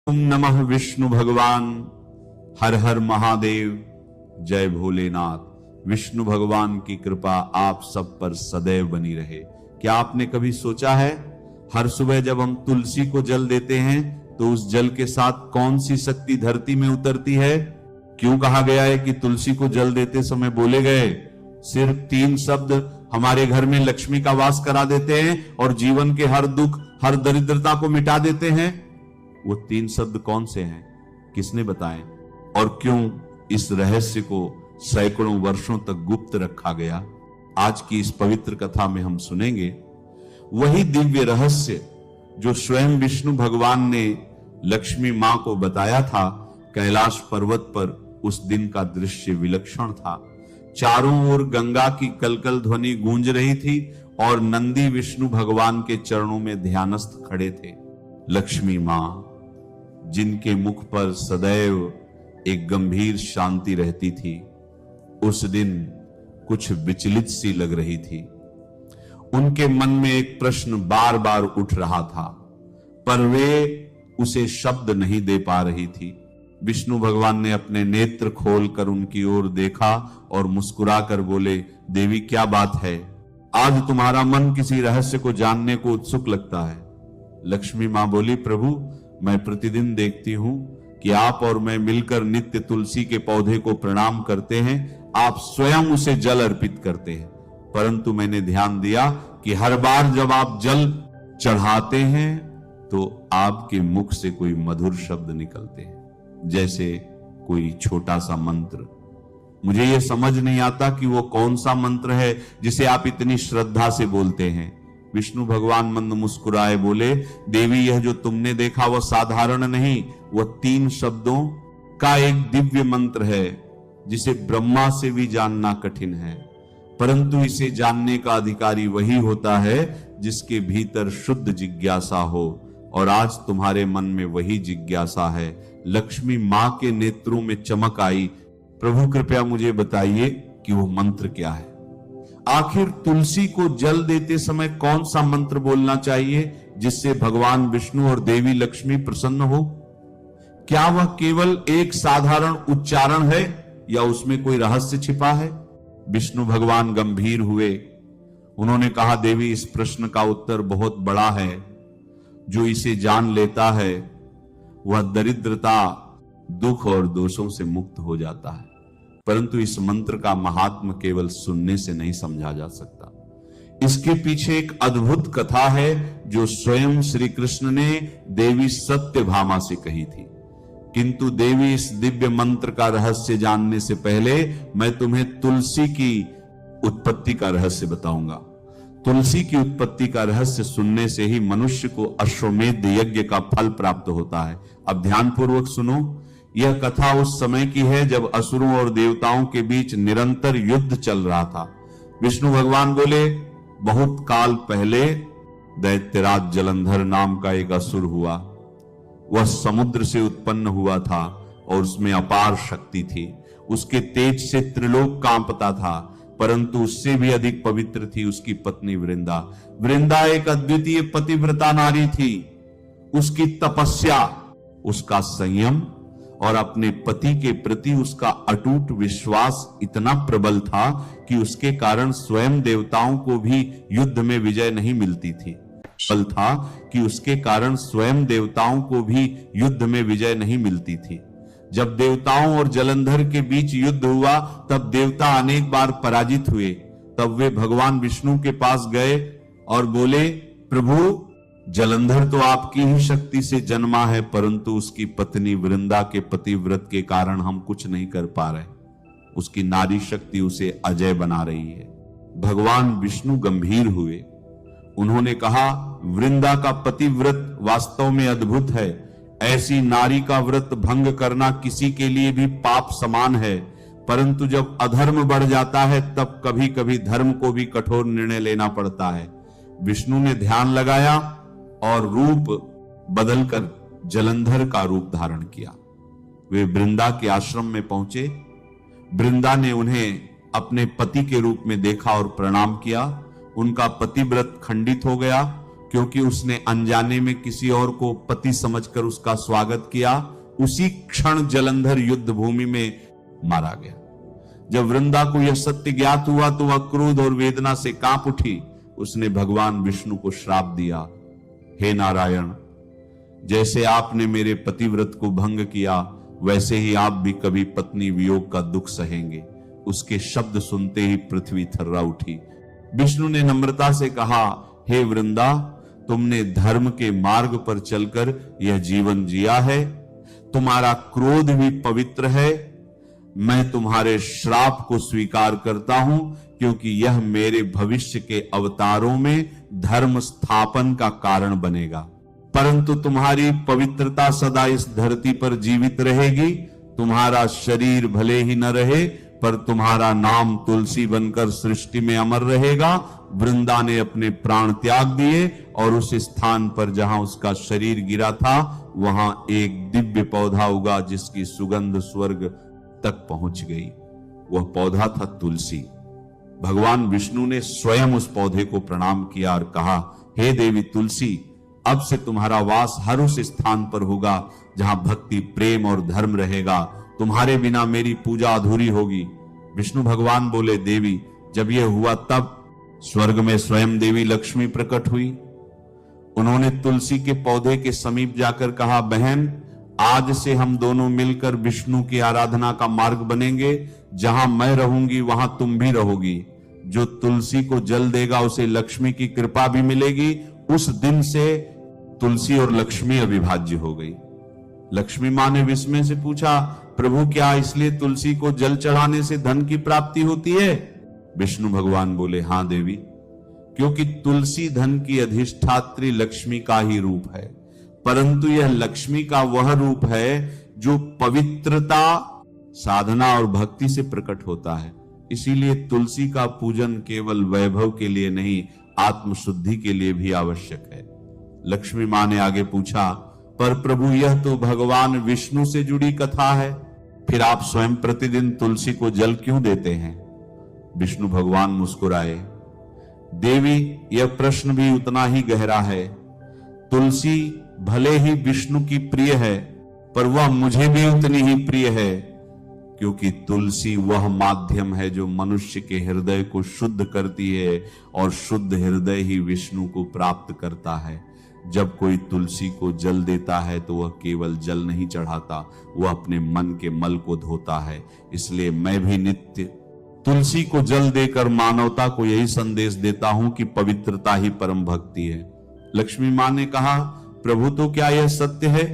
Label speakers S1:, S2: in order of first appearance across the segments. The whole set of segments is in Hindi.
S1: ओम नमः विष्णु भगवान। हर हर महादेव। जय भोलेनाथ। विष्णु भगवान की कृपा आप सब पर सदैव बनी रहे। क्या आपने कभी सोचा है, हर सुबह जब हम तुलसी को जल देते हैं तो उस जल के साथ कौन सी शक्ति धरती में उतरती है? क्यों कहा गया है कि तुलसी को जल देते समय बोले गए सिर्फ 3 शब्द हमारे घर में लक्ष्मी का वास करा देते हैं और जीवन के हर दुख, हर दरिद्रता को मिटा देते हैं? वो 3 शब्द कौन से हैं? किसने बताए? और क्यों इस रहस्य को सैकड़ों वर्षों तक गुप्त रखा गया? आज की इस पवित्र कथा में हम सुनेंगे वही दिव्य रहस्य जो स्वयं विष्णु भगवान ने लक्ष्मी मां को बताया था। कैलाश पर्वत पर उस दिन का दृश्य विलक्षण था। चारों ओर गंगा की कलकल ध्वनि गूंज रही थी और नंदी विष्णु भगवान के चरणों में ध्यानस्थ खड़े थे। लक्ष्मी मां, जिनके मुख पर सदैव एक गंभीर शांति रहती थी, उस दिन कुछ विचलित सी लग रही थी। उनके मन में एक प्रश्न बार बार उठ रहा था, पर वे उसे शब्द नहीं दे पा रही थी। विष्णु भगवान ने अपने नेत्र खोलकर उनकी ओर देखा और मुस्कुराकर बोले, देवी क्या बात है? आज तुम्हारा मन किसी रहस्य को जानने को उत्सुक लगता है। लक्ष्मी मां बोली, प्रभु मैं प्रतिदिन देखती हूं कि आप और मैं मिलकर नित्य तुलसी के पौधे को प्रणाम करते हैं। आप स्वयं उसे जल अर्पित करते हैं, परंतु मैंने ध्यान दिया कि हर बार जब आप जल चढ़ाते हैं तो आपके मुख से कोई मधुर शब्द निकलते हैं, जैसे कोई छोटा सा मंत्र। मुझे यह समझ नहीं आता कि वो कौन सा मंत्र है जिसे आप इतनी श्रद्धा से बोलते हैं। विष्णु भगवान मंद मुस्कुराए बोले, देवी यह जो तुमने देखा वह साधारण नहीं, वह 3 शब्दों का एक दिव्य मंत्र है जिसे ब्रह्मा से भी जानना कठिन है, परंतु इसे जानने का अधिकारी वही होता है जिसके भीतर शुद्ध जिज्ञासा हो, और आज तुम्हारे मन में वही जिज्ञासा है। लक्ष्मी मां के नेत्रों में चमक आई। प्रभु कृपया मुझे बताइए कि वो मंत्र क्या है? आखिर तुलसी को जल देते समय कौन सा मंत्र बोलना चाहिए जिससे भगवान विष्णु और देवी लक्ष्मी प्रसन्न हो? क्या वह केवल एक साधारण उच्चारण है या उसमें कोई रहस्य छिपा है? विष्णु भगवान गंभीर हुए। उन्होंने कहा, देवी इस प्रश्न का उत्तर बहुत बड़ा है। जो इसे जान लेता है वह दरिद्रता, दुख और दोषों से मुक्त हो जाता है, परंतु इस मंत्र का महात्म केवल सुनने से नहीं समझा जा सकता। इसके पीछे एक अद्भुत कथा है जो स्वयं श्री कृष्ण ने देवी सत्यभामा से कही थी। किंतु देवी, इस दिव्य मंत्र का रहस्य जानने से पहले मैं तुम्हें तुलसी की उत्पत्ति का रहस्य बताऊंगा। तुलसी की उत्पत्ति का रहस्य सुनने से ही मनुष्य को अश्वमेध यज्ञ का फल प्राप्त होता है। अब ध्यानपूर्वक सुनो। यह कथा उस समय की है जब असुरों और देवताओं के बीच निरंतर युद्ध चल रहा था। विष्णु भगवान बोले, बहुत काल पहले दैत्यराज जलंधर नाम का एक असुर हुआ। वह समुद्र से उत्पन्न हुआ था और उसमें अपार शक्ति थी। उसके तेज से त्रिलोक कांपता था, परंतु उससे भी अधिक पवित्र थी उसकी पत्नी वृंदा। वृंदा एक अद्वितीय पतिव्रता नारी थी। उसकी तपस्या, उसका संयम और अपने पति के प्रति उसका अटूट विश्वास इतना प्रबल था कि उसके कारण स्वयं देवताओं को भी युद्ध में विजय नहीं मिलती थी। बल था कि उसके कारण स्वयं देवताओं को भी युद्ध में विजय नहीं मिलती थी। जब देवताओं और जलंधर के बीच युद्ध हुआ तब देवता अनेक बार पराजित हुए। तब वे भगवान विष्णु के पास गए और बोले, प्रभु जलंधर तो आपकी ही शक्ति से जन्मा है, परंतु उसकी पत्नी वृंदा के पतिव्रत के कारण हम कुछ नहीं कर पा रहे। उसकी नारी शक्ति उसे अजय बना रही है। भगवान विष्णु गंभीर हुए। उन्होंने कहा, वृंदा का पतिव्रत वास्तव में अद्भुत है। ऐसी नारी का व्रत भंग करना किसी के लिए भी पाप समान है, परंतु जब अधर्म बढ़ जाता है तब कभी कभी धर्म को भी कठोर निर्णय लेना पड़ता है। विष्णु ने ध्यान लगाया और रूप बदलकर जलंधर का रूप धारण किया। वे वृंदा के आश्रम में पहुंचे। वृंदा ने उन्हें अपने पति के रूप में देखा और प्रणाम किया। उनका पतिव्रत खंडित हो गया क्योंकि उसने अनजाने में किसी और को पति समझकर उसका स्वागत किया, उसी क्षण जलंधर युद्ध भूमि में मारा गया। जब वृंदा को यह सत्य ज्ञात हुआ तो वह क्रोध और वेदना से कांप उठी। उसने भगवान विष्णु को श्राप दिया, हे नारायण, जैसे आपने मेरे पतिव्रत को भंग किया वैसे ही आप भी कभी पत्नी वियोग का दुख सहेंगे। उसके शब्द सुनते ही पृथ्वी थर्रा उठी। विष्णु ने नम्रता से कहा, हे वृंदा, तुमने धर्म के मार्ग पर चलकर यह जीवन जिया है, तुम्हारा क्रोध भी पवित्र है। मैं तुम्हारे श्राप को स्वीकार करता हूं, क्योंकि यह मेरे भविष्य के अवतारों में धर्म स्थापन का कारण बनेगा। परंतु तुम्हारी पवित्रता सदा इस धरती पर जीवित रहेगी। तुम्हारा शरीर भले ही न रहे, पर तुम्हारा नाम तुलसी बनकर सृष्टि में अमर रहेगा। वृंदा ने अपने प्राण त्याग दिए और उस स्थान पर जहां उसका शरीर गिरा था वहां एक दिव्य पौधा उगा, जिसकी सुगंध स्वर्ग तक पहुंच गई। वह पौधा था तुलसी। भगवान विष्णु ने स्वयं उस पौधे को प्रणाम किया और कहा, हे देवी तुलसी, अब से तुम्हारा वास हर उस स्थान पर होगा जहां भक्ति, प्रेम और धर्म रहेगा। तुम्हारे बिना मेरी पूजा अधूरी होगी। विष्णु भगवान बोले, देवी, जब यह हुआ तब स्वर्ग में स्वयं देवी लक्ष्मी प्रकट हुई। उन्होंने तुलसी के पौधे के समीप जाकर कहा, बहन, आज से हम दोनों मिलकर विष्णु की आराधना का मार्ग बनेंगे। जहां मैं रहूंगी वहां तुम भी रहोगी। जो तुलसी को जल देगा उसे लक्ष्मी की कृपा भी मिलेगी। उस दिन से तुलसी और लक्ष्मी अविभाज्य हो गई। लक्ष्मी मां ने विस्मय से पूछा, प्रभु, क्या इसलिए तुलसी को जल चढ़ाने से धन की प्राप्ति होती है? विष्णु भगवान बोले, हां देवी, क्योंकि तुलसी धन की अधिष्ठात्री लक्ष्मी का ही रूप है, परंतु यह लक्ष्मी का वह रूप है जो पवित्रता, साधना और भक्ति से प्रकट होता है। इसीलिए तुलसी का पूजन केवल वैभव के लिए नहीं, आत्मशुद्धि के लिए भी आवश्यक है। लक्ष्मी मां ने आगे पूछा, पर प्रभु, यह तो भगवान विष्णु से जुड़ी कथा है, फिर आप स्वयं प्रतिदिन तुलसी को जल क्यों देते हैं? विष्णु भगवान मुस्कुराए, देवी, यह प्रश्न भी उतना ही गहरा है। तुलसी भले ही विष्णु की प्रिय है, पर वह मुझे भी उतनी ही प्रिय है, क्योंकि तुलसी वह माध्यम है जो मनुष्य के हृदय को शुद्ध करती है, और शुद्ध हृदय ही विष्णु को प्राप्त करता है। जब कोई तुलसी को जल देता है तो वह केवल जल नहीं चढ़ाता, वह अपने मन के मल को धोता है। इसलिए मैं भी नित्य तुलसी को जल देकर मानवता को यही संदेश देता हूं कि पवित्रता ही परम भक्ति है। लक्ष्मी मां ने कहा, प्रभु, तो क्या यह सत्य है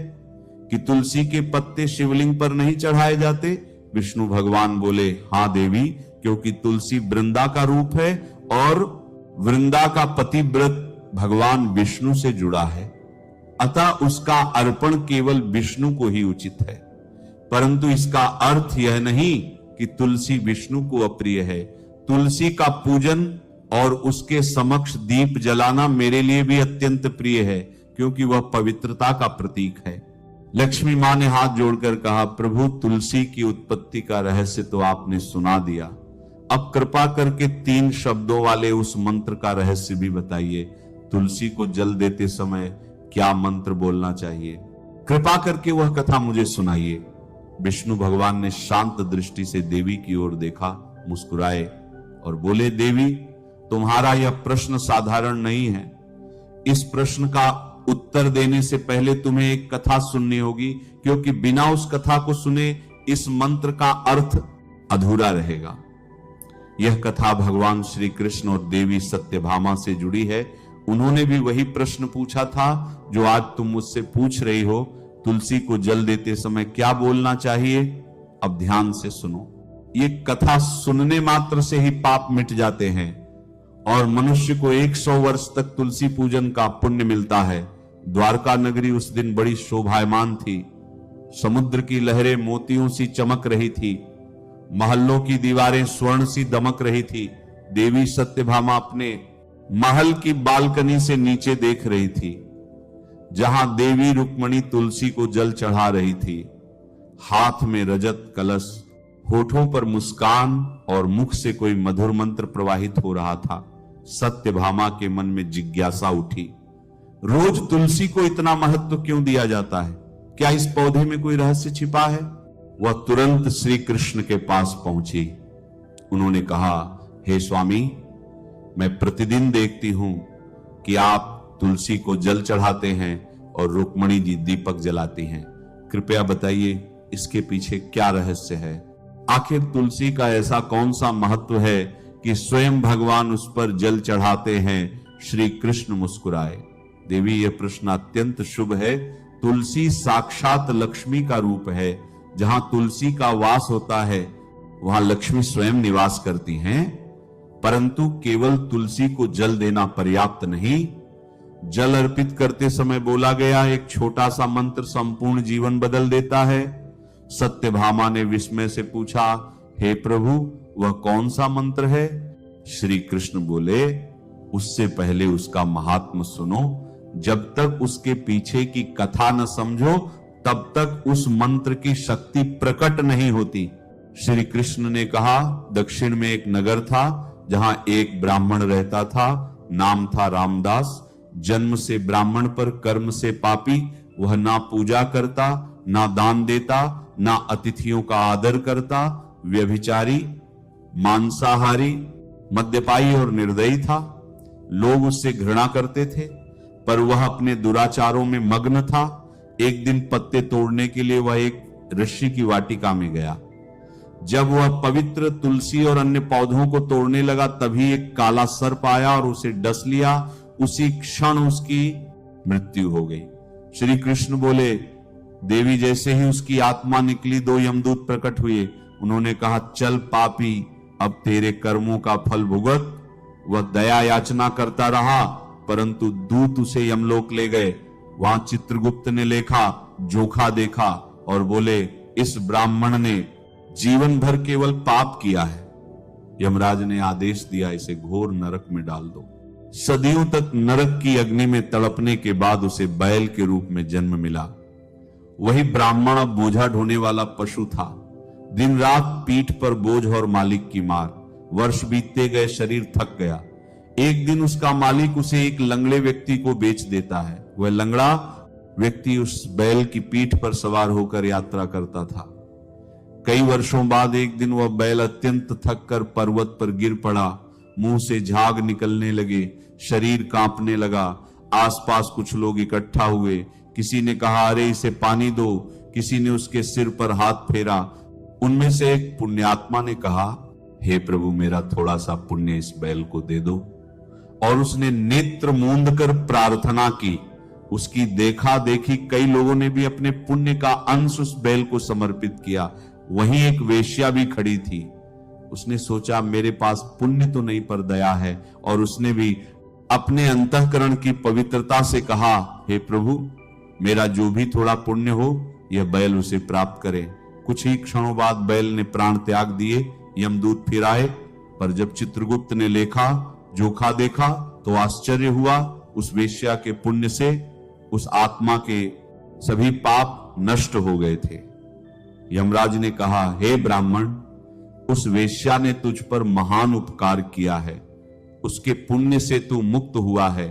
S1: कि तुलसी के पत्ते शिवलिंग पर नहीं चढ़ाए जाते? विष्णु भगवान बोले, हां देवी, क्योंकि तुलसी वृंदा का रूप है और वृंदा का पतिव्रत भगवान विष्णु से जुड़ा है, अतः उसका अर्पण केवल विष्णु को ही उचित है। परंतु इसका अर्थ यह नहीं कि तुलसी विष्णु को अप्रिय है। तुलसी का पूजन और उसके समक्ष दीप जलाना मेरे लिए भी अत्यंत प्रिय है, क्योंकि वह पवित्रता का प्रतीक है। लक्ष्मी मां ने हाथ जोड़कर कहा, प्रभु, तुलसी की उत्पत्ति का रहस्य तो आपने सुना दिया, अब कृपा करके 3 शब्दों वाले उस मंत्र का रहस्य भी बताइए। तुलसी को जल देते समय क्या मंत्र बोलना चाहिए? कृपा करके वह कथा मुझे सुनाइए। विष्णु भगवान ने शांत दृष्टि से देवी की ओर देखा, मुस्कुराए और बोले, देवी, तुम्हारा यह प्रश्न साधारण नहीं है। इस प्रश्न का उत्तर देने से पहले तुम्हें एक कथा सुननी होगी, क्योंकि बिना उस कथा को सुने इस मंत्र का अर्थ अधूरा रहेगा। यह कथा भगवान श्री कृष्ण और देवी सत्यभामा से जुड़ी है। उन्होंने भी वही प्रश्न पूछा था जो आज तुम मुझसे पूछ रही हो। तुलसी को जल देते समय क्या बोलना चाहिए? अब ध्यान से सुनो। ये कथा सुनने मात्र से ही पाप मिट जाते हैं और मनुष्य को 100 वर्ष तक तुलसी पूजन का पुण्य मिलता है। द्वारका नगरी उस दिन बड़ी शोभायमान थी। समुद्र की लहरें मोतियों सी चमक रही थी, महलों की दीवारें स्वर्ण सी दमक रही थी। देवी सत्यभामा अपने महल की बालकनी से नीचे देख रही थी, जहां देवी रुक्मणी तुलसी को जल चढ़ा रही थी। हाथ में रजत कलश, होठों पर मुस्कान और मुख से कोई मधुर मंत्र प्रवाहित हो रहा था। सत्यभामा के मन में जिज्ञासा उठी, रोज तुलसी को इतना महत्व क्यों दिया जाता है? क्या इस पौधे में कोई रहस्य छिपा है? वह तुरंत श्री कृष्ण के पास पहुंची। उन्होंने कहा, हे स्वामी, मैं प्रतिदिन देखती हूं कि आप तुलसी को जल चढ़ाते हैं और रुक्मणी जी दीपक जलाती हैं। कृपया बताइए इसके पीछे क्या रहस्य है? आखिर तुलसी का ऐसा कौन सा महत्व है कि स्वयं भगवान उस पर जल चढ़ाते हैं? श्री कृष्ण मुस्कुराए। देवी, यह प्रश्न अत्यंत शुभ है। तुलसी साक्षात लक्ष्मी का रूप है। जहां तुलसी का वास होता है वहां लक्ष्मी स्वयं निवास करती हैं। परंतु केवल तुलसी को जल देना पर्याप्त नहीं। जल अर्पित करते समय बोला गया एक छोटा सा मंत्र संपूर्ण जीवन बदल देता है। सत्यभामा ने विस्मय से पूछा, हे प्रभु, वह कौन सा मंत्र है? श्री कृष्ण बोले, उससे पहले उसका महात्म सुनो। जब तक उसके पीछे की कथा न समझो तब तक उस मंत्र की शक्ति प्रकट नहीं होती। श्री कृष्ण ने कहा, दक्षिण में एक नगर था जहां एक ब्राह्मण रहता था। नाम था रामदास। जन्म से ब्राह्मण पर कर्म से पापी। वह ना पूजा करता, ना दान देता, ना अतिथियों का आदर करता। व्यभिचारी, मांसाहारी, मद्यपाई और निर्दयी था। लोग उससे घृणा करते थे, पर वह अपने दुराचारों में मग्न था। एक दिन पत्ते तोड़ने के लिए वह एक ऋषि की वाटिका में गया। जब वह पवित्र तुलसी और अन्य पौधों को तोड़ने लगा तभी एक काला सर्प आया और उसे डस लिया। उसी क्षण उसकी मृत्यु हो गई। श्री कृष्ण बोले, देवी, जैसे ही उसकी आत्मा निकली, दो यमदूत प्रकट हुए। उन्होंने कहा, चल पापी, अब तेरे कर्मों का फल भुगत। वह दया याचना करता रहा, परंतु दूत उसे यमलोक ले गए। वहां चित्रगुप्त ने लेखा जोखा देखा और बोले, इस ब्राह्मण ने जीवन भर केवल पाप किया है। यमराज ने आदेश दिया, इसे घोर नरक में डाल दो। सदियों तक नरक की अग्नि में तड़पने के बाद उसे बैल के रूप में जन्म मिला। वही ब्राह्मण अब बोझा ढोने वाला पशु था। दिन रात पीठ पर बोझ और मालिक की मार। वर्ष बीतते गए, शरीर थक गया। एक दिन उसका मालिक उसे एक लंगड़े व्यक्ति को बेच देता है। वह लंगड़ा व्यक्ति उस बैल की पीठ पर सवार होकर यात्रा करता था। कई वर्षों बाद एक दिन वह बैल अत्यंत थक कर पर्वत पर गिर पड़ा। मुंह से झाग निकलने लगे, शरीर कांपने लगा। आसपास कुछ लोग इकट्ठा हुए। किसी ने कहा, अरे इसे पानी दो। किसी ने उसके सिर पर हाथ फेरा। उनमें से एक पुण्यात्मा ने कहा, हे प्रभु, मेरा थोड़ा सा पुण्य इस बैल को दे दो। और उसने नेत्र मूंद कर प्रार्थना की। उसकी देखा देखी कई लोगों ने भी अपने पुण्य का अंश उस बैल को समर्पित किया। वहीं एक वेश्या भी खड़ी थी। उसने सोचा, मेरे पास पुण्य तो नहीं पर दया है, और उसने भी अपने अंतःकरण की पवित्रता से कहा, हे प्रभु, मेरा जो भी थोड़ा पुण्य हो यह बैल उसे प्राप्त करे। कुछ ही क्षणों बाद बैल ने प्राण त्याग दिए। यमदूत फिर आए, पर जब चित्रगुप्त ने लेखा जोखा देखा तो आश्चर्य हुआ। उस वेश्या के पुण्य से उस आत्मा के सभी पाप नष्ट हो गए थे। यमराज ने कहा, हे ब्राह्मण, उस वेश्या ने तुझ पर महान उपकार किया है। उसके पुण्य से तू मुक्त हुआ है।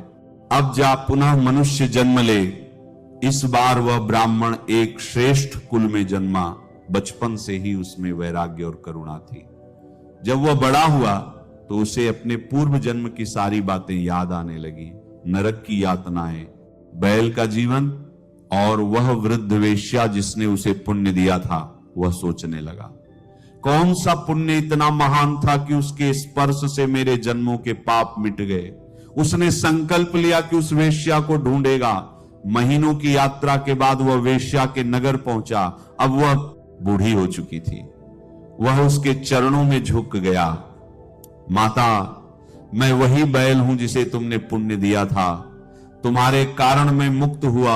S1: अब जा पुनः मनुष्य जन्म ले। इस बार वह ब्राह्मण एक श्रेष्ठ कुल में जन्मा। बचपन से ही उसमें वैराग्य और करुणा थी। जब वह बड़ा हुआ तो उसे अपने पूर्व जन्म की सारी बातें याद आने लगी। नरक की यातनाएं, बैल का जीवन और वह वृद्ध वेश्या जिसने उसे पुण्य दिया था। वह सोचने लगा, कौन सा पुण्य इतना महान था कि उसके स्पर्श से मेरे जन्मों के पाप मिट गए। उसने संकल्प लिया कि उस वेश्या को ढूंढेगा। महीनों की यात्रा के बाद वह वेश्या के नगर पहुंचा। अब वह बूढ़ी हो चुकी थी। वह उसके चरणों में झुक गया। माता, मैं वही बैल हूं जिसे तुमने पुण्य दिया था। तुम्हारे कारण मैं मुक्त हुआ।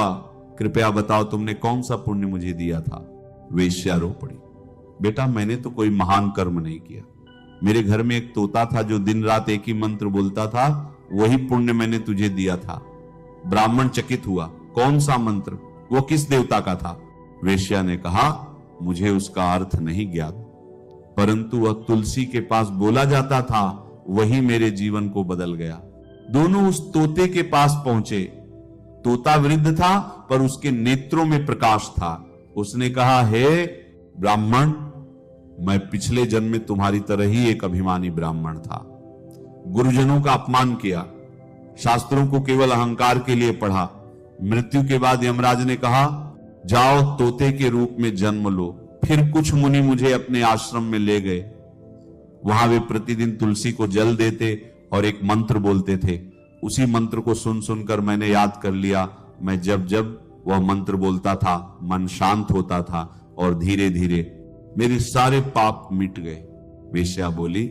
S1: कृपया बताओ, तुमने कौन सा पुण्य मुझे दिया था? वेश्या रो पड़ी, बेटा, मैंने तो कोई महान कर्म नहीं किया। मेरे घर में एक तोता था जो दिन रात एक ही मंत्र बोलता था। वही पुण्य मैंने तुझे दिया था। ब्राह्मण चकित हुआ, कौन सा मंत्र? वो किस देवता का था? वेश्या ने कहा, मुझे उसका अर्थ नहीं ज्ञात, परंतु वह तुलसी के पास बोला जाता था, वही मेरे जीवन को बदल गया। दोनों उस तोते के पास पहुंचे। तोता वृद्ध था पर उसके नेत्रों में प्रकाश था। उसने कहा, हे ब्राह्मण, मैं पिछले जन्म में तुम्हारी तरह ही एक अभिमानी ब्राह्मण था। गुरुजनों का अपमान किया, शास्त्रों को केवल अहंकार के लिए पढ़ा। मृत्यु के बाद यमराज ने कहा, जाओ तोते के रूप में जन्म लो। फिर कुछ मुनि मुझे अपने आश्रम में ले गए। वहां वे प्रतिदिन तुलसी को जल देते और एक मंत्र बोलते थे। उसी मंत्र को सुन सुनकर मैंने याद कर लिया। मैं जब जब वह मंत्र बोलता था, मन शांत होता था और धीरे धीरे मेरे सारे पाप मिट गए। वेश्या बोली,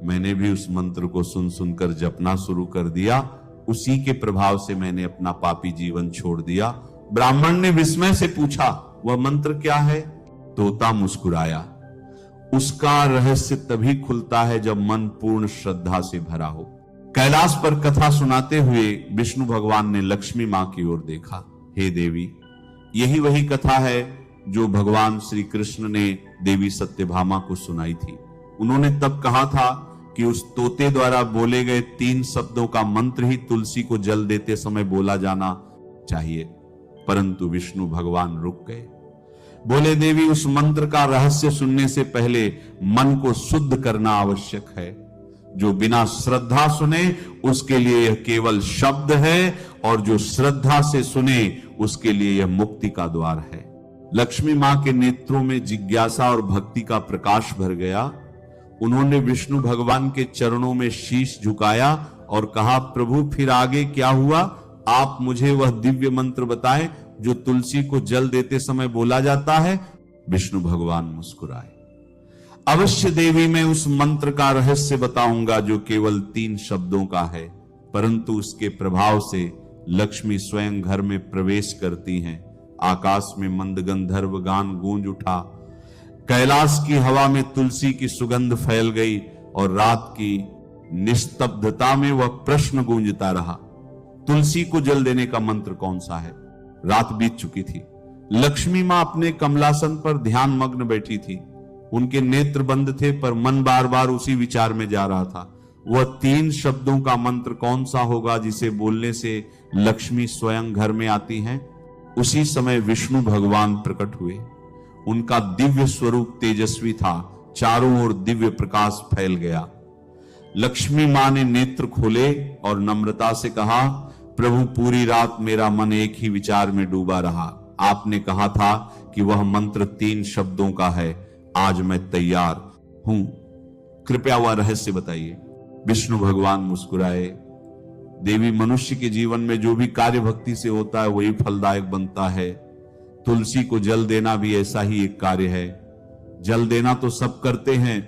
S1: मैंने भी उस मंत्र को सुन सुनकर जपना शुरू कर दिया। उसी के प्रभाव से मैंने अपना पापी जीवन छोड़ दिया। ब्राह्मण ने विस्मय से पूछा, वह मंत्र क्या है? तोता मुस्कुराया, उसका रहस्य तभी खुलता है जब मन पूर्ण श्रद्धा से भरा हो। कैलाश पर कथा सुनाते हुए विष्णु भगवान ने लक्ष्मी मां की ओर देखा। हे देवी, यही वही कथा है जो भगवान श्री कृष्ण ने देवी सत्यभामा को सुनाई थी। उन्होंने तब कहा था कि उस तोते द्वारा बोले गए 3 शब्दों का मंत्र ही तुलसी को जल देते समय बोला जाना चाहिए। परंतु विष्णु भगवान रुक गए। बोले, देवी, उस मंत्र का रहस्य सुनने से पहले मन को शुद्ध करना आवश्यक है। जो बिना श्रद्धा सुने उसके लिए यह केवल शब्द है, और जो श्रद्धा से सुने उसके लिए यह मुक्ति का द्वार है। लक्ष्मी मां के नेत्रों में जिज्ञासा और भक्ति का प्रकाश भर गया। उन्होंने विष्णु भगवान के चरणों में शीश झुकाया और कहा, प्रभु, फिर आगे क्या हुआ? आप मुझे वह दिव्य मंत्र बताएं जो तुलसी को जल देते समय बोला जाता है। विष्णु भगवान मुस्कुराए। अवश्य देवी, मैं उस मंत्र का रहस्य बताऊंगा जो केवल 3 शब्दों का है, परंतु उसके प्रभाव से लक्ष्मी स्वयं घर में प्रवेश करती हैं। आकाश में मंद गंधर्व गान गूंज उठा। कैलाश की हवा में तुलसी की सुगंध फैल गई और रात की निस्तब्धता में वह प्रश्न गूंजता रहा, तुलसी को जल देने का मंत्र कौन सा है? रात बीत चुकी थी। लक्ष्मी मां अपने कमलासन पर ध्यान मग्न बैठी थी। उनके नेत्र बंद थे पर मन बार बार उसी विचार में जा रहा था। वह 3 शब्दों का मंत्र कौन सा होगा जिसे बोलने से लक्ष्मी स्वयं घर में आती हैं? उसी समय विष्णु भगवान प्रकट हुए। उनका दिव्य स्वरूप तेजस्वी था। चारों ओर दिव्य प्रकाश फैल गया। लक्ष्मी मां ने नेत्र खोले और नम्रता से कहा, प्रभु, पूरी रात मेरा मन एक ही विचार में डूबा रहा। आपने कहा था कि वह मंत्र 3 शब्दों का है। आज मैं तैयार हूं, कृपया वह रहस्य बताइए। विष्णु भगवान मुस्कुराए। देवी, मनुष्य के जीवन में जो भी कार्य भक्ति से होता है वही फलदायक बनता है। तुलसी को जल देना भी ऐसा ही एक कार्य है। जल देना तो सब करते हैं,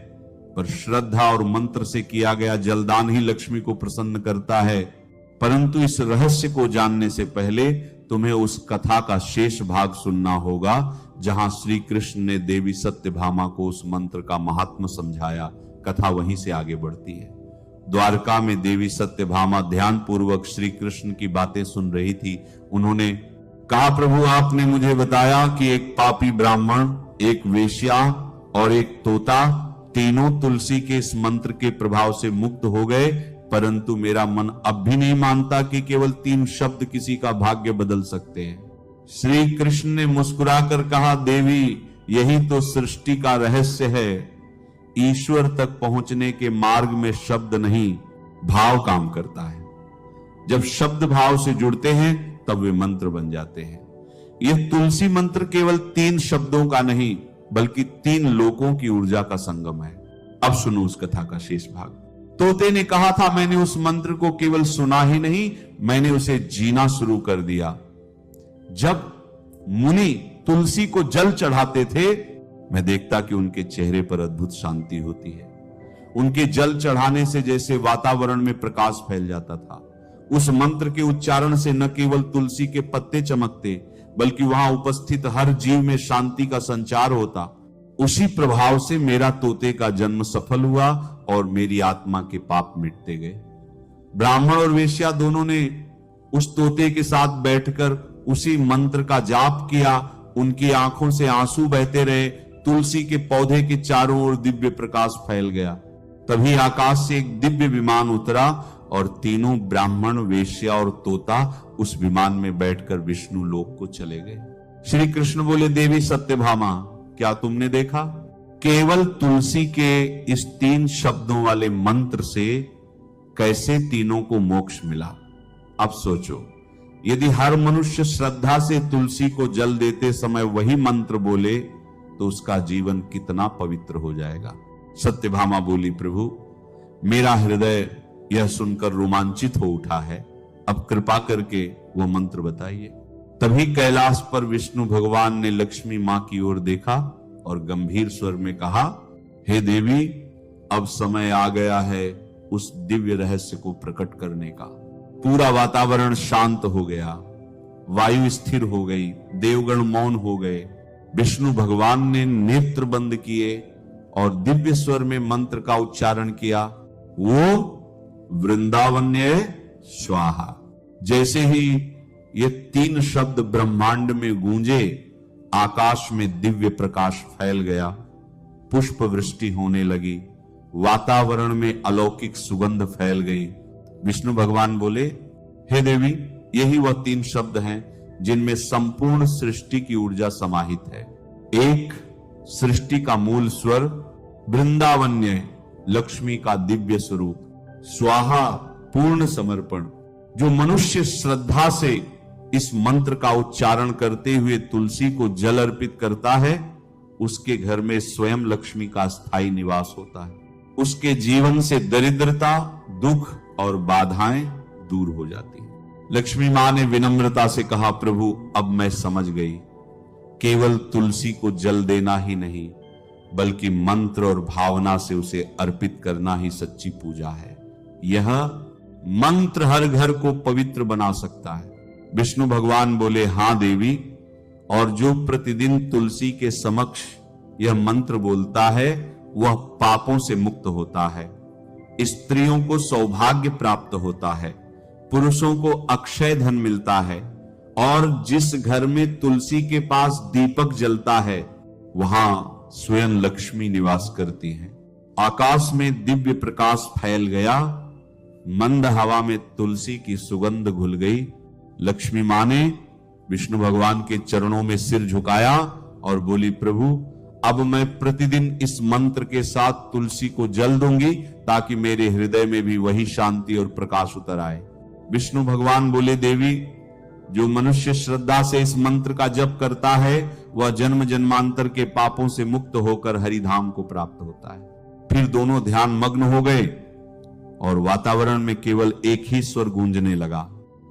S1: पर श्रद्धा और मंत्र से किया गया जलदान ही लक्ष्मी को प्रसन्न करता है। परंतु इस रहस्य को जानने से पहले तुम्हें उस कथा का शेष भाग सुनना होगा जहां श्री कृष्ण ने देवी सत्यभामा को उस मंत्र का महात्म्य समझाया। कथा वहीं से आगे बढ़ती है। द्वारका में देवी सत्यभामा ध्यान पूर्वक श्री कृष्ण की बातें सुन रही थी। उन्होंने कहा, प्रभु, आपने मुझे बताया कि एक पापी ब्राह्मण, एक वेश्या और एक तोता, तीनों तुलसी के इस मंत्र के प्रभाव से मुक्त हो गए, परंतु मेरा मन अब भी नहीं मानता कि केवल 3 शब्द किसी का भाग्य बदल सकते हैं। श्री कृष्ण ने मुस्कुराकर कहा, देवी, यही तो सृष्टि का रहस्य है। ईश्वर तक पहुंचने के मार्ग में शब्द नहीं, भाव काम करता है। जब शब्द भाव से जुड़ते हैं तब वे मंत्र बन जाते हैं। यह तुलसी मंत्र केवल 3 शब्दों का नहीं, बल्कि 3 लोकों की ऊर्जा का संगम है। अब सुनो उस कथा का शेष भाग। तोते ने कहा था, मैंने उस मंत्र को केवल सुना ही नहीं, मैंने उसे जीना शुरू कर दिया। जब मुनि तुलसी को जल चढ़ाते थे, मैं देखता कि उनके चेहरे पर अद्भुत शांति होती है। उनके जल चढ़ाने से जैसे वातावरण में प्रकाश फैल जाता था। उस मंत्र के उच्चारण से न केवल तुलसी के पत्ते चमकते, बल्कि वहां उपस्थित हर जीव में शांति का संचार होता। उसी प्रभाव से मेरा तोते का जन्म सफल हुआ और मेरी आत्मा के पाप मिटते गए। ब्राह्मण और वेश्या दोनों ने उस तोते के साथ बैठकर उसी मंत्र का जाप किया। उनकी आंखों से आंसू बहते रहे। तुलसी के पौधे के चारों ओर दिव्य प्रकाश फैल गया। तभी आकाश से एक दिव्य विमान उतरा और तीनों ब्राह्मण, वेश्या और तोता उस विमान में बैठकर विष्णु लोक को चले गए। श्री कृष्ण बोले, देवी सत्यभामा, क्या तुमने देखा? केवल तुलसी के इस 3 शब्दों वाले मंत्र से कैसे तीनों को मोक्ष मिला? अब सोचो, यदि हर मनुष्य श्रद्धा से तुलसी को जल देते समय वही मंत्र बोले तो उसका जीवन कितना पवित्र हो जाएगा। सत्यभामा बोली, प्रभु, मेरा हृदय यह सुनकर रोमांचित हो उठा है, अब कृपा करके वो मंत्र बताइए। तभी कैलाश पर विष्णु भगवान ने लक्ष्मी मां की ओर देखा और गंभीर स्वर में कहा, हे देवी, अब समय आ गया है उस दिव्य रहस्य को प्रकट करने का। पूरा वातावरण शांत हो गया, वायु स्थिर हो गई, देवगण मौन हो गए। विष्णु भगवान ने नेत्र बंद किए और दिव्य स्वर में मंत्र का उच्चारण किया, वो वृंदावन्य स्वाहा। जैसे ही ये 3 शब्द ब्रह्मांड में गूंजे, आकाश में दिव्य प्रकाश फैल गया, पुष्प वृष्टि होने लगी, वातावरण में अलौकिक सुगंध फैल गई। विष्णु भगवान बोले, हे देवी, यही वह 3 शब्द हैं जिनमें संपूर्ण सृष्टि की ऊर्जा समाहित है। एक, सृष्टि का मूल स्वर, वृंदावन्य, लक्ष्मी का दिव्य स्वरूप, स्वाहा, पूर्ण समर्पण। जो मनुष्य श्रद्धा से इस मंत्र का उच्चारण करते हुए तुलसी को जल अर्पित करता है, उसके घर में स्वयं लक्ष्मी का स्थायी निवास होता है। उसके जीवन से दरिद्रता, दुख और बाधाएं दूर हो जाती हैं। लक्ष्मी मां ने विनम्रता से कहा, प्रभु, अब मैं समझ गई, केवल तुलसी को जल देना ही नहीं, बल्कि मंत्र और भावना से उसे अर्पित करना ही सच्ची पूजा है। यह मंत्र हर घर को पवित्र बना सकता है। विष्णु भगवान बोले, हां देवी, और जो प्रतिदिन तुलसी के समक्ष यह मंत्र बोलता है वह पापों से मुक्त होता है, स्त्रियों को सौभाग्य प्राप्त होता है, पुरुषों को अक्षय धन मिलता है, और जिस घर में तुलसी के पास दीपक जलता है वहां स्वयं लक्ष्मी निवास करती हैं। आकाश में दिव्य प्रकाश फैल गया, मंद हवा में तुलसी की सुगंध घुल गई। लक्ष्मी मां ने विष्णु भगवान के चरणों में सिर झुकाया और बोली, प्रभु, अब मैं प्रतिदिन इस मंत्र के साथ तुलसी को जल दूंगी ताकि मेरे हृदय में भी वही शांति और प्रकाश उतर आए। विष्णु भगवान बोले, देवी, जो मनुष्य श्रद्धा से इस मंत्र का जप करता है वह जन्म जन्मांतर के पापों से मुक्त होकर हरिधाम को प्राप्त होता है। फिर दोनों ध्यान मग्न हो गए और वातावरण में केवल एक ही स्वर गूंजने लगा,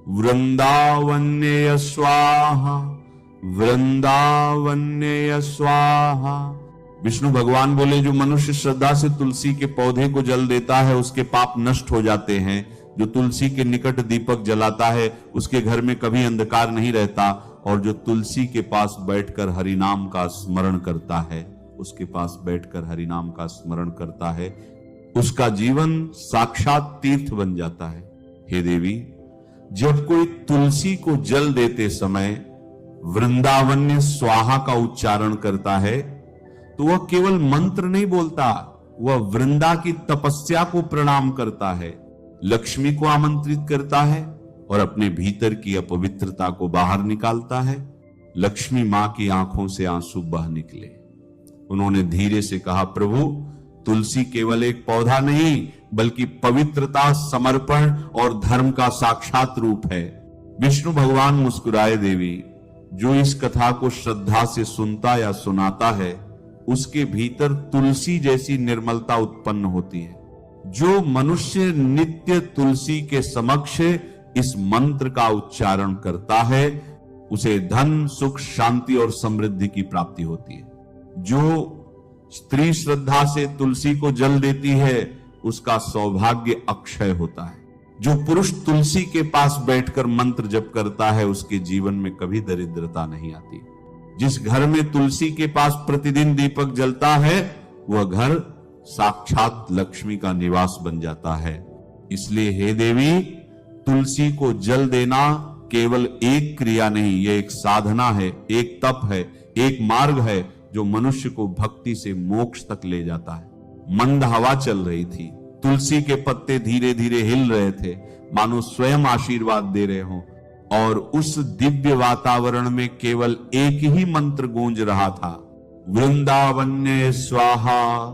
S1: वृंदावन्य स्वाहा, वृंदावन्य स्वाहा। विष्णु भगवान बोले, जो मनुष्य श्रद्धा से तुलसी के पौधे को जल देता है उसके पाप नष्ट हो जाते हैं। जो तुलसी के निकट दीपक जलाता है उसके घर में कभी अंधकार नहीं रहता, और जो तुलसी के पास बैठकर हरिनाम का स्मरण करता है, उसके पास बैठकर हरिनाम का स्मरण करता है, उसका जीवन साक्षात तीर्थ बन जाता है। हे देवी, जब कोई तुलसी को जल देते समय वृंदावन्य स्वाहा का उच्चारण करता है तो वह केवल मंत्र नहीं बोलता, वह वृंदा की तपस्या को प्रणाम करता है, लक्ष्मी को आमंत्रित करता है और अपने भीतर की अपवित्रता को बाहर निकालता है। लक्ष्मी मां की आंखों से आंसू बह निकले। उन्होंने धीरे से कहा, प्रभु, तुलसी केवल एक पौधा नहीं बल्कि पवित्रता, समर्पण और धर्म का साक्षात रूप है। विष्णु भगवान मुस्कुराए, देवी, जो इस कथा को श्रद्धा से सुनता या सुनाता है उसके भीतर तुलसी जैसी निर्मलता उत्पन्न होती है। जो मनुष्य नित्य तुलसी के समक्ष इस मंत्र का उच्चारण करता है उसे धन, सुख, शांति और समृद्धि की प्राप्ति होती है। जो स्त्री श्रद्धा से तुलसी को जल देती है उसका सौभाग्य अक्षय होता है। जो पुरुष तुलसी के पास बैठकर मंत्र जप करता है उसके जीवन में कभी दरिद्रता नहीं आती। जिस घर में तुलसी के पास प्रतिदिन दीपक जलता है वह घर साक्षात लक्ष्मी का निवास बन जाता है। इसलिए हे देवी, तुलसी को जल देना केवल एक क्रिया नहीं, यह एक साधना है, एक तप है, एक मार्ग है जो मनुष्य को भक्ति से मोक्ष तक ले जाता है। मंद हवा चल रही थी, तुलसी के पत्ते धीरे धीरे हिल रहे थे, मानो स्वयं आशीर्वाद दे रहे हों। और उस दिव्य वातावरण में केवल एक ही मंत्र गूंज रहा था, वृंदावन्य स्वाहा,